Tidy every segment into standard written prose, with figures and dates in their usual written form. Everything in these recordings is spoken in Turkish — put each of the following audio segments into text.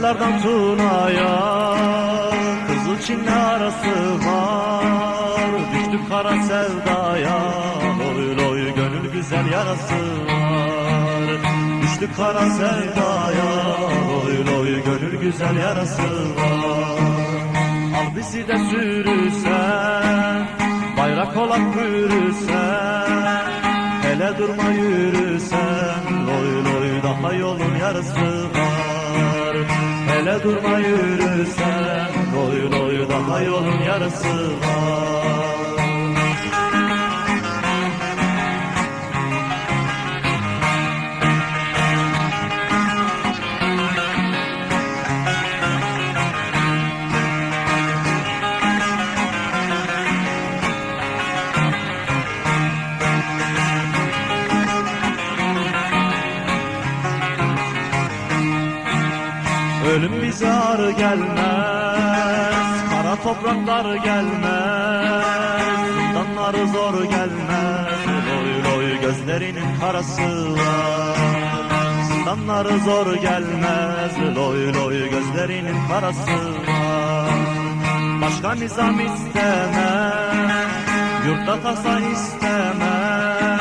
Karayalardan Tuna'ya Kızılçin'le arası var. Düştük kara sevdaya, loy loy gönül güzel yarası var. Düştük kara sevdaya, loy loy gönül güzel yarası var. Al bizi de sürürsen, bayrak olarak bürürsen, hele durma yürürsen, loy loy daha yolun yarısı var. Hele durma yürürsen, loy loy daha yolun yarısı var. Ölüm bize ağır gelmez, kara topraklar gelmez, zindanları zor gelmez, loy loy gözlerinin karası var. Zindanları zor gelmez, loy loy gözlerinin karası var. Başka nizam istemem, yurtta tasa istemem,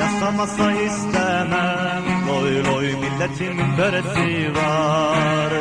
yasamasa istemem, loy loy milletimin böresi var.